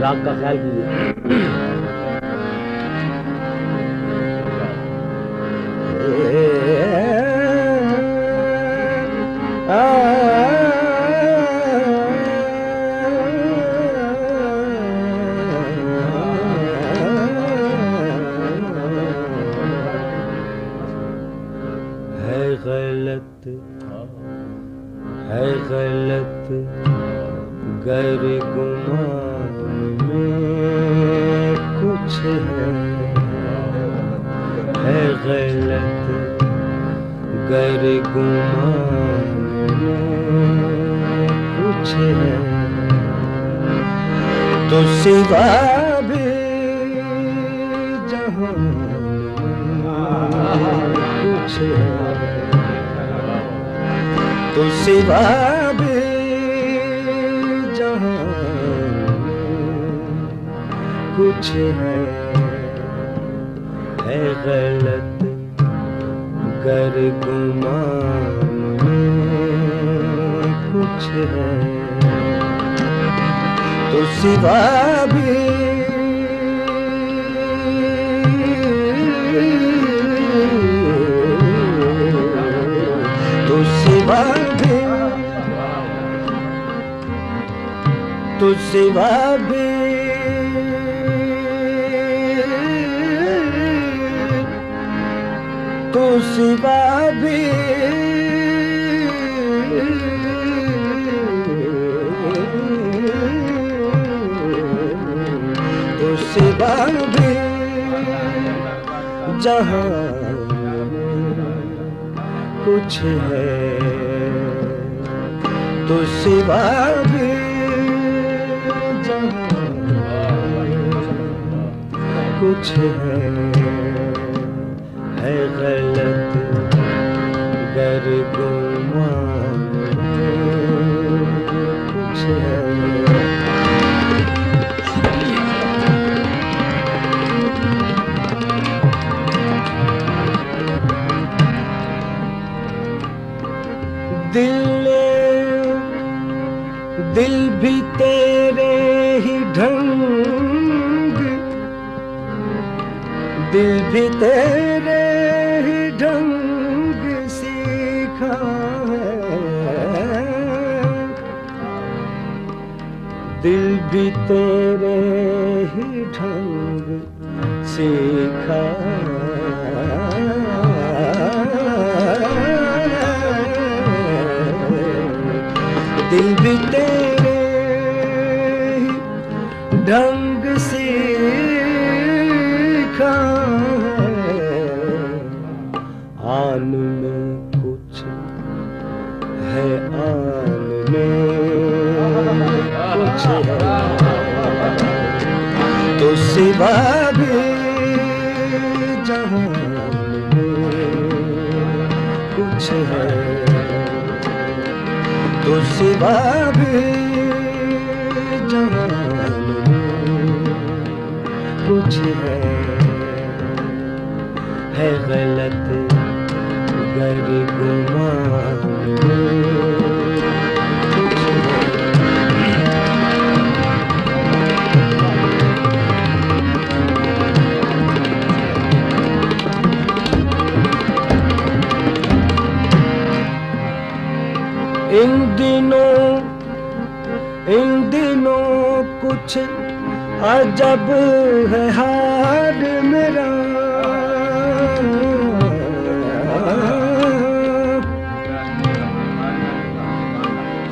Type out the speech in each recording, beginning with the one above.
राग का ख्याल कीजिए। है गलत गर गुमान में कुछ है गलत गर गुमान में कुछ है तो सिवा भी जहां कुछ है तो सिवा भी जहां कुछ है गलत गर गुमान में कुछ है तो सिवा भी तो सिवा तो सिवा भी तो सिवा भी तो सिवा भी जहां कुछ है तो सिवा भी कुछ है गलत गर गुमान कुछ दिल भी तेरे ही ढंग दिल भी तेरे ही ढंग सीखा है दिल भी तेरे ही ढंग सीखा दिल भी तेरे ही ढंग सीखा आन में कुछ है आन में कुछ है तो सिवा भी जहां कुछ है तो सिवा भी जहां कुछ है गलत गर गुमान कुछ इन दिनों कुछ अजब है हाल मेरा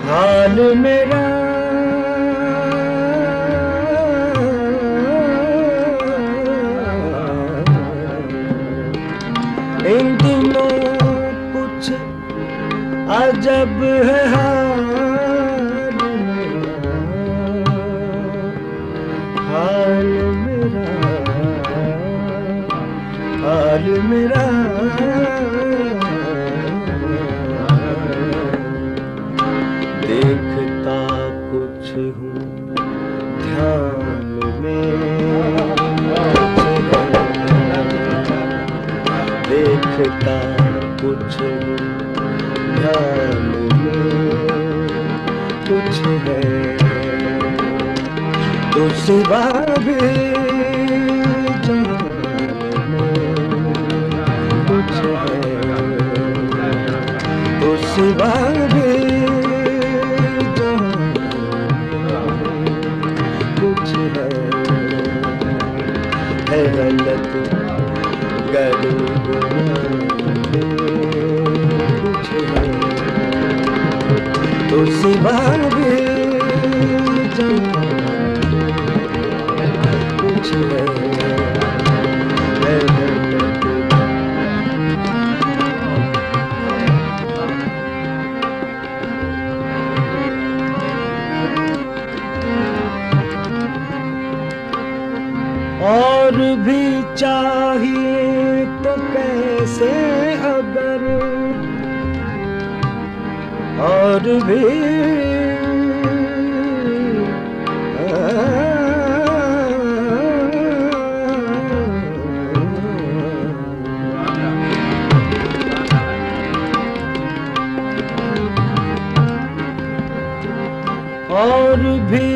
हाल मेरा इन दिनों कुछ अजब है हाल मेरा देखता कुछ हूँ ध्यान में देखता कुछ हूँ ध्यान में कुछ है तो सिवा भी जहां में कुछ है, तो सिवा भी जहां कुछ है गलत गरीब कुछ है, तो सिवा भी जहां कुछ है और भी चाहिए तो कैसे अगर और भी और भी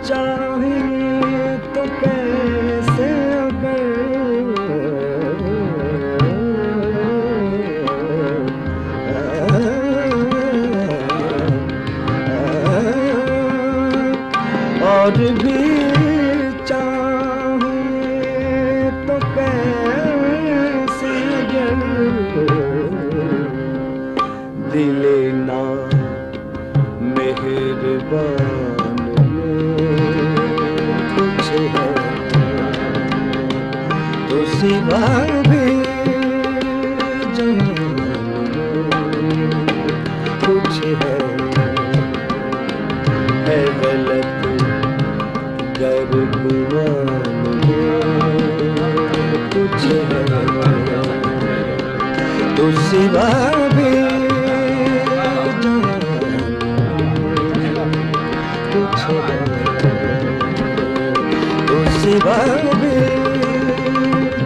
चाहिए तो कैसे अगर और भी चाहिए तो कैसे अगर दिले ना मेहरबान कुछ है, तो सिवा भी जहां कुछ है गलत गरगुमान कुछ है, तो सिवा भी तो सिवा भी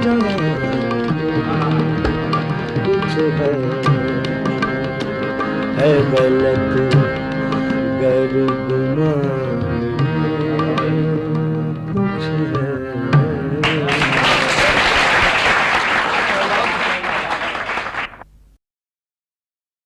जहां कुछ है गलत गरगुमान।